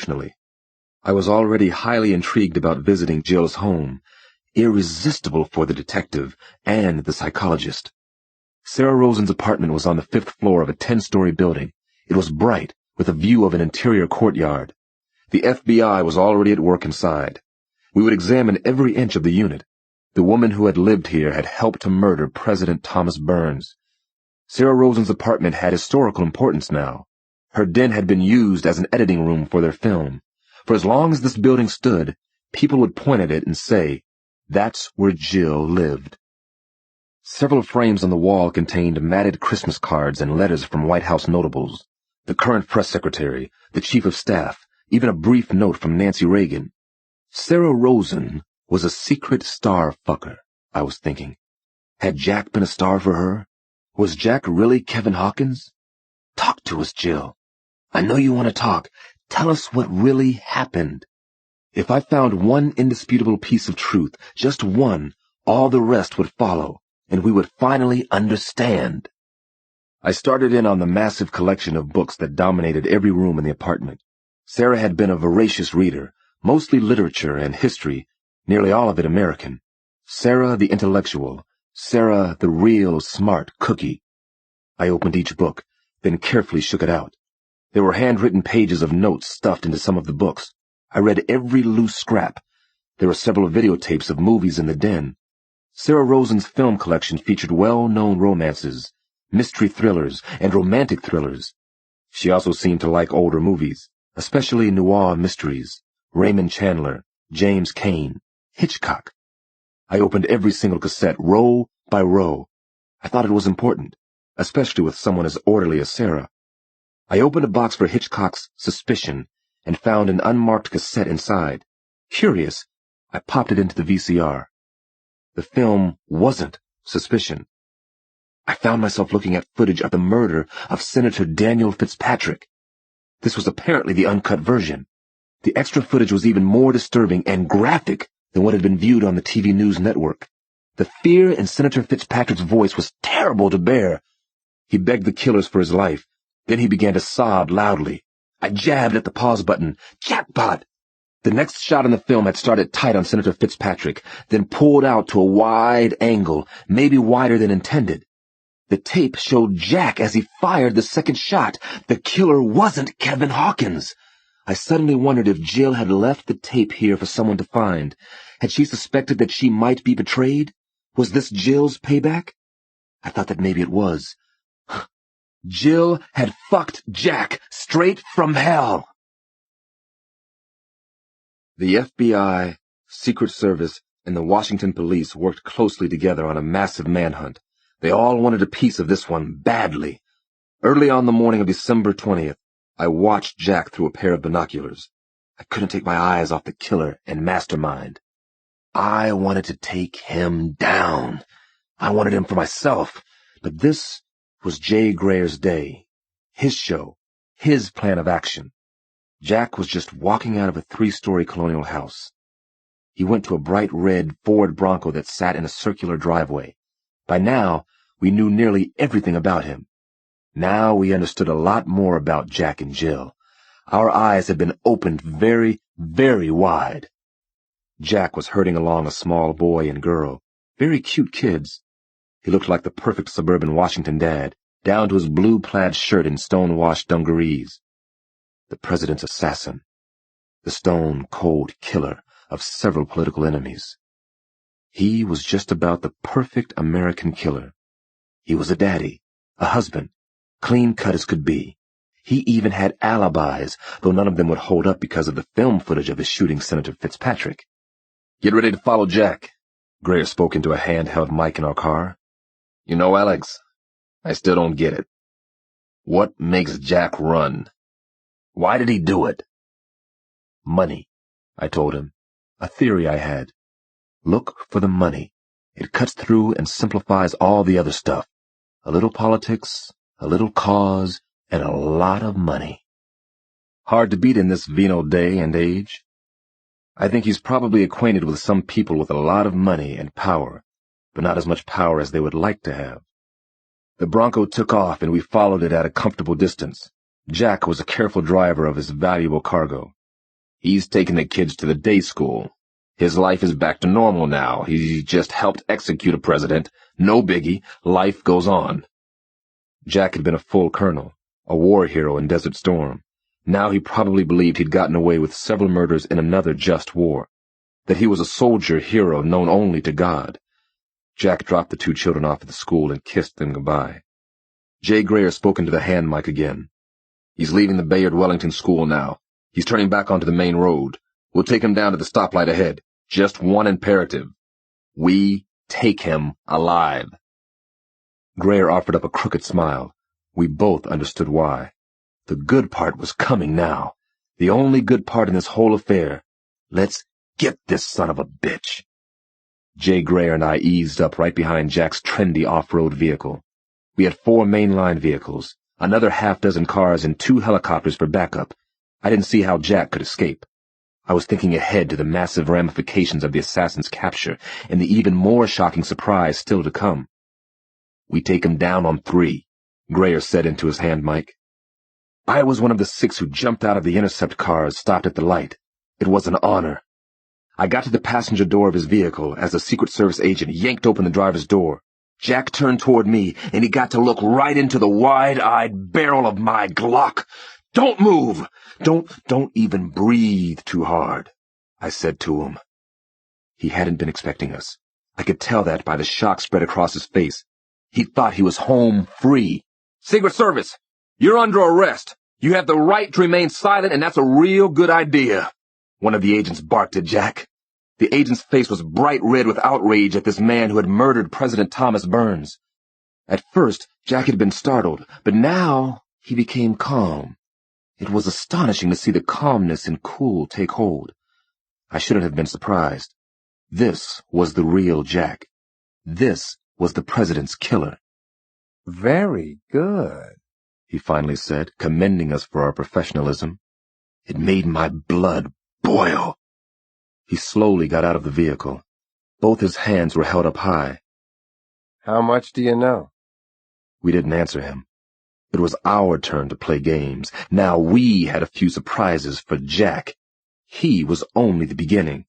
emotionally. I was already highly intrigued about visiting Jill's home, irresistible for the detective and the psychologist. Sarah Rosen's apartment was on the 5th floor of a 10-story building. It was bright, with a view of an interior courtyard. The FBI was already at work inside. We would examine every inch of the unit. The woman who had lived here had helped to murder President Thomas Burns. Sarah Rosen's apartment had historical importance now. Her den had been used as an editing room for their film. For as long as this building stood, people would point at it and say, "That's where Jill lived." Several frames on the wall contained matted Christmas cards and letters from White House notables, the current press secretary, the chief of staff, even a brief note from Nancy Reagan. Sarah Rosen was a secret star fucker, I was thinking. Had Jack been a star for her? Was Jack really Kevin Hawkins? Talk to us, Jill. I know you want to talk. Tell us what really happened. If I found one indisputable piece of truth, just one, all the rest would follow, and we would finally understand. I started in on the massive collection of books that dominated every room in the apartment. Sarah had been a voracious reader, mostly literature and history, nearly all of it American. Sarah the intellectual, Sarah the real smart cookie. I opened each book, then carefully shook it out. There were handwritten pages of notes stuffed into some of the books. I read every loose scrap. There were several videotapes of movies in the den. Sarah Rosen's film collection featured well-known romances, mystery thrillers, and romantic thrillers. She also seemed to like older movies, especially noir mysteries, Raymond Chandler, James Cain, Hitchcock. I opened every single cassette, row by row. I thought it was important, especially with someone as orderly as Sarah. I opened a box for Hitchcock's Suspicion and found an unmarked cassette inside. Curious, I popped it into the VCR. The film wasn't Suspicion. I found myself looking at footage of the murder of Senator Daniel Fitzpatrick. This was apparently the uncut version. The extra footage was even more disturbing and graphic than what had been viewed on the TV news network. The fear in Senator Fitzpatrick's voice was terrible to bear. He begged the killers for his life. Then he began to sob loudly. I jabbed at the pause button. Jackpot! The next shot in the film had started tight on Senator Fitzpatrick, then pulled out to a wide angle, maybe wider than intended. The tape showed Jack as he fired the second shot. The killer wasn't Kevin Hawkins. I suddenly wondered if Jill had left the tape here for someone to find. Had she suspected that she might be betrayed? Was this Jill's payback? I thought that maybe it was. Jill had fucked Jack straight from hell. The FBI, Secret Service, and the Washington police worked closely together on a massive manhunt. They all wanted a piece of this one badly. Early on the morning of December 20th, I watched Jack through a pair of binoculars. I couldn't take my eyes off the killer and mastermind. I wanted to take him down. I wanted him for myself. But this was Jay Grayer's day. His show. His plan of action. Jack was just walking out of a 3-story colonial house. He went to a bright red Ford Bronco that sat in a circular driveway. By now, we knew nearly everything about him. Now we understood a lot more about Jack and Jill. Our eyes had been opened very, very wide. Jack was herding along a small boy and girl, very cute kids. He looked like the perfect suburban Washington dad, down to his blue plaid shirt and stone-washed dungarees. The president's assassin. The stone-cold killer of several political enemies. He was just about the perfect American killer. He was a daddy, a husband, clean-cut as could be. He even had alibis, though none of them would hold up because of the film footage of his shooting Senator Fitzpatrick. "Get ready to follow Jack," Grayer spoke into a handheld mic in our car. "You know, Alex, I still don't get it. What makes Jack run? Why did he do it?" "Money," I told him. A theory I had. Look for the money. It cuts through and simplifies all the other stuff. A little politics, a little cause, and a lot of money. Hard to beat in this venal day and age. I think he's probably acquainted with some people with a lot of money and power, but not as much power as they would like to have. The Bronco took off and we followed it at a comfortable distance. Jack was a careful driver of his valuable cargo. He's taking the kids to the day school. His life is back to normal now. He just helped execute a president. No biggie. Life goes on. Jack had been a full colonel, a war hero in Desert Storm. Now he probably believed he'd gotten away with several murders in another just war, that he was a soldier hero known only to God. Jack dropped the two children off at the school and kissed them goodbye. Jay Grayer spoke into the hand mic again. He's leaving the Bayard Wellington School now. He's turning back onto the main road. We'll take him down to the stoplight ahead. Just one imperative. We take him alive. Grayer offered up a crooked smile. We both understood why. The good part was coming now. The only good part in this whole affair. Let's get this son of a bitch. Jay Grayer and I eased up right behind Jack's trendy off-road vehicle. We had 4 mainline vehicles, another half-dozen cars, and 2 helicopters for backup. I didn't see how Jack could escape. I was thinking ahead to the massive ramifications of the assassin's capture and the even more shocking surprise still to come. We take him down on 3, Grayer said into his hand mic. I was one of the 6 who jumped out of the intercept cars, stopped at the light. It was an honor. I got to the passenger door of his vehicle as the Secret Service agent yanked open the driver's door. Jack turned toward me, and he got to look right into the wide-eyed barrel of my Glock. Don't move! Don't even breathe too hard, I said to him. He hadn't been expecting us. I could tell that by the shock spread across his face. He thought he was home free. Secret Service, you're under arrest. You have the right to remain silent, and that's a real good idea. One of the agents barked at Jack. The agent's face was bright red with outrage at this man who had murdered President Thomas Burns. At first, Jack had been startled, but now he became calm. It was astonishing to see the calmness and cool take hold. I shouldn't have been surprised. This was the real Jack. This was the president's killer. Very good, he finally said, commending us for our professionalism. It made my blood boil. He slowly got out of the vehicle. Both his hands were held up high. How much do you know? We didn't answer him. It was our turn to play games. Now we had a few surprises for Jack. He was only the beginning.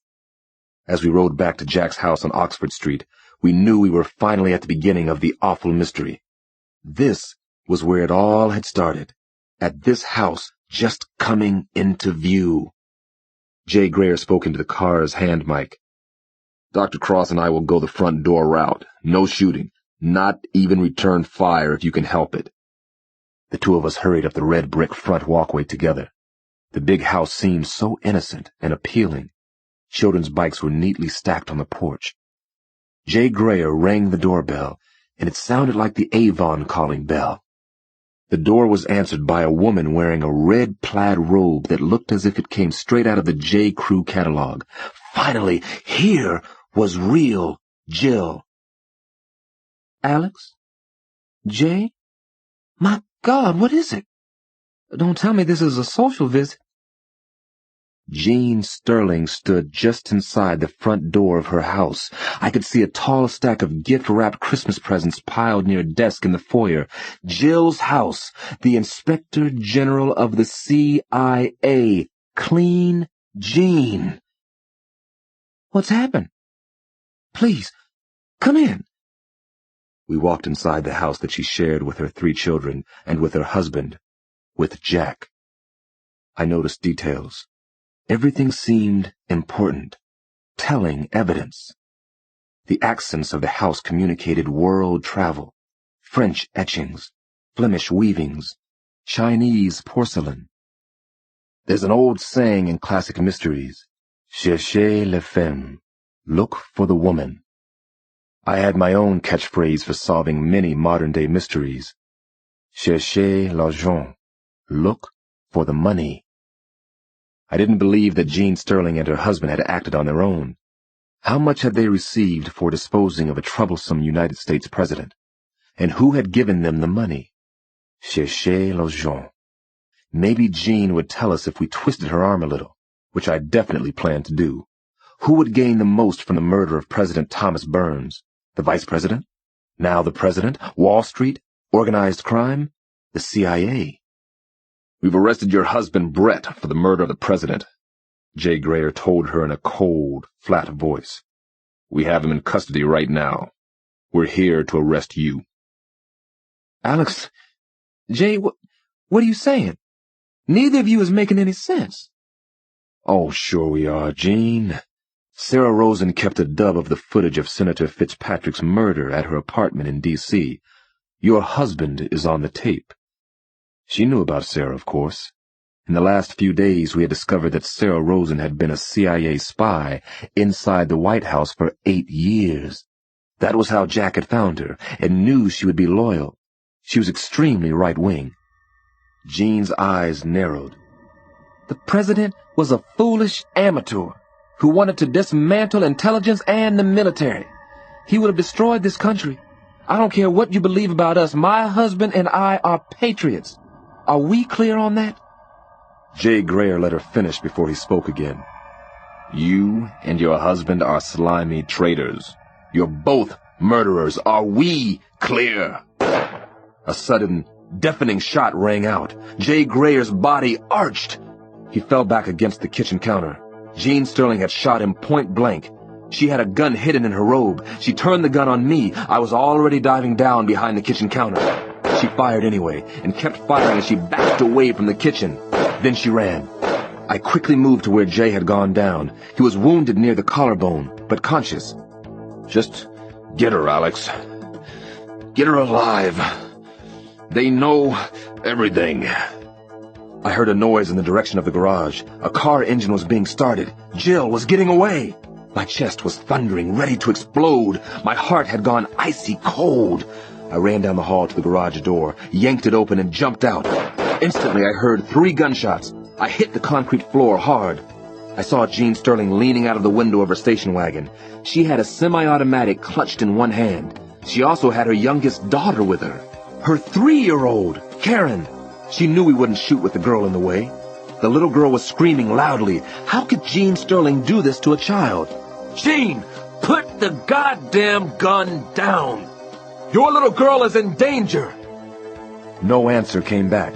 As we rode back to Jack's house on Oxford Street, we knew we were finally at the beginning of the awful mystery. This was where it all had started, at this house just coming into view. Jay Grayer spoke into the car's hand mic. Dr. Cross and I will go the front door route. No shooting. Not even return fire if you can help it. The two of us hurried up the red brick front walkway together. The big house seemed so innocent and appealing. Children's bikes were neatly stacked on the porch. Jay Grayer rang the doorbell, and it sounded like the Avon calling bell. The door was answered by a woman wearing a red plaid robe that looked as if it came straight out of the J. Crew catalog. Finally, here was real Jill. Alex? Jay? My God, what is it? Don't tell me this is a social visit. Jean Sterling stood just inside the front door of her house. I could see a tall stack of gift-wrapped Christmas presents piled near a desk in the foyer. Jill's house, the Inspector General of the CIA. Clean Jean. What's happened? Please, come in. We walked inside the house that she shared with her 3 children and with her husband, with Jack. I noticed details. Everything seemed important, telling evidence. The accents of the house communicated world travel, French etchings, Flemish weavings, Chinese porcelain. There's an old saying in classic mysteries, cherchez la femme, look for the woman. I had my own catchphrase for solving many modern-day mysteries. Cherchez l'argent, look for the money. I didn't believe that Jean Sterling and her husband had acted on their own. How much had they received for disposing of a troublesome United States president? And who had given them the money? Cherchez l'argent. Maybe Jean would tell us if we twisted her arm a little, which I definitely planned to do. Who would gain the most from the murder of President Thomas Burns? The vice president? Now the president? Wall Street? Organized crime? The CIA? We've arrested your husband, Brett, for the murder of the president. Jay Grayer told her in a cold, flat voice. "We have him in custody right now. We're here to arrest you." Alex, Jay, what are you saying? Neither of you is making any sense. Oh, sure we are, Jean. Sarah Rosen kept a dub of the footage of Senator Fitzpatrick's murder at her apartment in D.C. Your husband is on the tape. She knew about Sarah, of course. In the last few days, we had discovered that Sarah Rosen had been a CIA spy inside the White House for 8 years. That was how Jack had found her, and knew she would be loyal. She was extremely right-wing. Jean's eyes narrowed. The president was a foolish amateur who wanted to dismantle intelligence and the military. He would have destroyed this country. I don't care what you believe about us. My husband and I are patriots. Are we clear on that? Jay Grayer let her finish before he spoke again. You and your husband are slimy traitors. You're both murderers. Are we clear? A sudden, deafening shot rang out. Jay Grayer's body arched. He fell back against the kitchen counter. Jean Sterling had shot him point blank. She had a gun hidden in her robe. She turned the gun on me. I was already diving down behind the kitchen counter. She fired anyway, and kept firing as she backed away from the kitchen. Then she ran. I quickly moved to where Jay had gone down. He was wounded near the collarbone, but conscious. Just get her, Alex. Get her alive. They know everything. I heard a noise in the direction of the garage. A car engine was being started. Jill was getting away. My chest was thundering, ready to explode. My heart had gone icy cold. I ran down the hall to the garage door, yanked it open, and jumped out. Instantly, I heard 3 gunshots. I hit the concrete floor hard. I saw Jean Sterling leaning out of the window of her station wagon. She had a semi-automatic clutched in one hand. She also had her youngest daughter with her. Her 3-year-old, Karen. She knew we wouldn't shoot with the girl in the way. The little girl was screaming loudly. How could Jean Sterling do this to a child? Jean, put the goddamn gun down! Your little girl is in danger! No answer came back.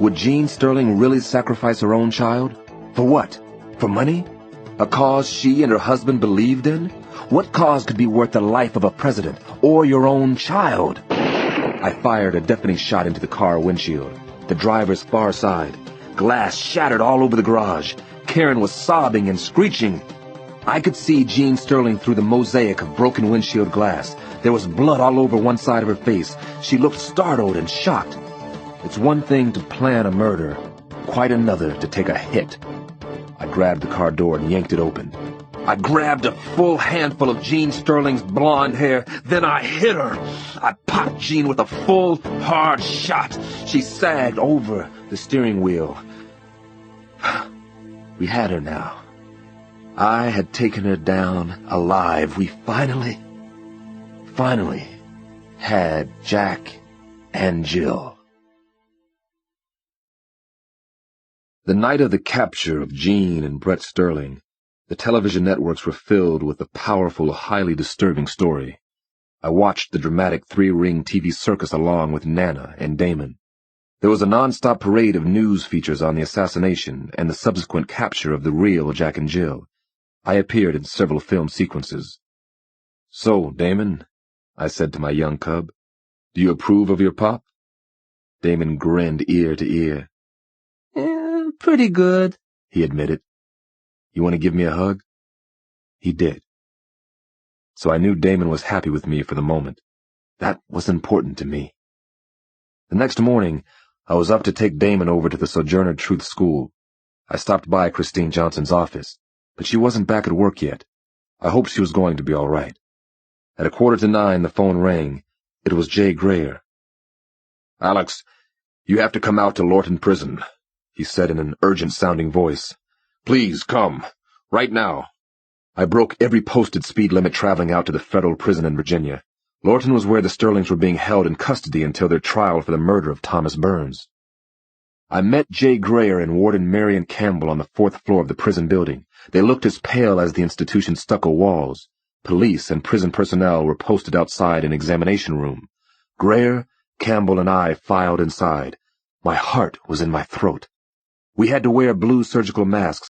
Would Jean Sterling really sacrifice her own child? For what? For money? A cause she and her husband believed in? What cause could be worth the life of a president or your own child? I fired a deafening shot into the car windshield, the driver's far side. Glass shattered all over the garage. Karen was sobbing and screeching. I could see Jean Sterling through the mosaic of broken windshield glass. There was blood all over one side of her face. She looked startled and shocked. It's one thing to plan a murder, quite another to take a hit. I grabbed the car door and yanked it open. I grabbed a full handful of Jean Sterling's blonde hair, then I hit her. I popped Jean with a full, hard shot. She sagged over the steering wheel. We had her now. I had taken her down alive. We finally had Jack and Jill. The night of the capture of Jean and Brett Sterling, the television networks were filled with a powerful, highly disturbing story. I watched the dramatic 3-ring TV circus along with Nana and Damon. There was a non-stop parade of news features on the assassination and the subsequent capture of the real Jack and Jill. I appeared in several film sequences. "So, Damon," I said to my young cub, "do you approve of your pop?" Damon grinned ear to ear. Pretty good, he admitted. "You want to give me a hug?" He did. So I knew Damon was happy with me for the moment. That was important to me. The next morning, I was up to take Damon over to the Sojourner Truth School. I stopped by Christine Johnson's office, but she wasn't back at work yet. I hoped she was going to be all right. At 8:45, the phone rang. It was Jay Grayer. "Alex, you have to come out to Lorton Prison," he said in an urgent-sounding voice. "Please, come. Right now." I broke every posted speed limit traveling out to the federal prison in Virginia. Lorton was where the Sterlings were being held in custody until their trial for the murder of Thomas Burns. I met Jay Grayer and Warden Marion Campbell on the 4th floor of the prison building. They looked as pale as the institution's stucco walls. Police and prison personnel were posted outside an examination room. Grayer, Campbell, and I filed inside. My heart was in my throat. We had to wear blue surgical masks